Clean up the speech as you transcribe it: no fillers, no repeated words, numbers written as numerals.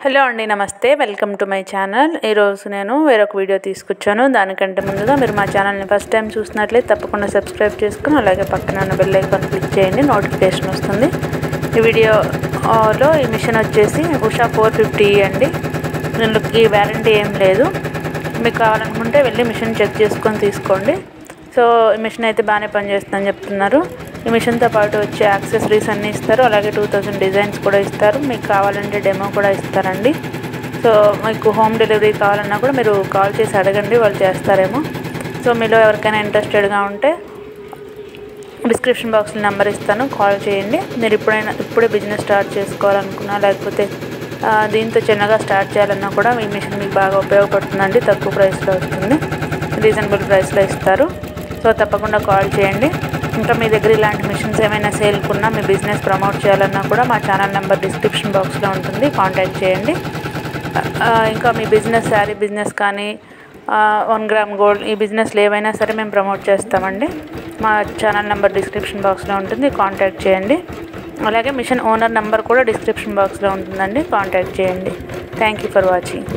Hello అండి, నమస్తే. Welcome to my channel. ఈరోజు నేను వేరొక వీడియో తీసుకొచ్చాను. దానికంటే ముందుగా మీరు మా ఛానల్ని ఫస్ట్ టైం చూసినట్లయితే తప్పకుండా సబ్స్క్రైబ్ చేసుకుని అలాగే పక్కన ఉన్న బెల్ ఐకాన్ క్లిక్ చేయండి, నోటిఫికేషన్ వస్తుంది. ఈ వీడియోలో ఈ మిషన్ వచ్చేసి ఉషా 450 అండి. దీనికి వ్యారంటీ ఏం లేదు. మీకు కావాలనుకుంటే వెళ్ళి మిషన్ చెక్ చేసుకొని తీసుకోండి. సో ఈ మిషన్ అయితే బాగానే పనిచేస్తుందని చెప్తున్నారు. ఈ మిషన్తో పాటు వచ్చే యాక్సెసరీస్ అన్నీ ఇస్తారు. అలాగే 2000 డిజైన్స్ కూడా ఇస్తారు. మీకు కావాలంటే డెమో కూడా ఇస్తారండి. సో మీకు హోమ్ డెలివరీ కావాలన్నా కూడా మీరు కాల్ చేసి అడగండి, వాళ్ళు చేస్తారేమో. సో మీలో ఎవరికైనా ఇంట్రెస్టెడ్గా ఉంటే డిస్క్రిప్షన్ బాక్స్లో నెంబర్ ఇస్తాను, కాల్ చేయండి. మీరు ఇప్పుడే బిజినెస్ స్టార్ట్ చేసుకోవాలనుకున్నా లేకపోతే దీంతో చిన్నగా స్టార్ట్ చేయాలన్నా కూడా ఈ మిషన్ మీకు బాగా ఉపయోగపడుతుందండి. తక్కువ ప్రైస్లో వస్తుంది, రీజనబుల్ ప్రైస్లో ఇస్తారు. సో తప్పకుండా కాల్ చేయండి. ఇంకా మీ దగ్గర ఇలాంటి మిషన్స్ ఏమైనా సేల్కున్నా మీ బిజినెస్ ప్రమోట్ చేయాలన్నా కూడా మా ఛానల్ నెంబర్ డిస్క్రిప్షన్ బాక్స్లో ఉంటుంది, కాంటాక్ట్ చేయండి. ఇంకా మీ బిజినెస్ శారీ బిజినెస్ కానీ 1 గ్రామ్ గోల్డ్ ఈ బిజినెస్లు ఏవైనా సరే మేము ప్రమోట్ చేస్తామండి. మా ఛానల్ నెంబర్ డిస్క్రిప్షన్ బాక్స్లో ఉంటుంది, కాంటాక్ట్ చేయండి. అలాగే మిషన్ ఓనర్ నెంబర్ కూడా డిస్క్రిప్షన్ బాక్స్లో ఉంటుందండి, కాంటాక్ట్ చేయండి. Thank you for watching.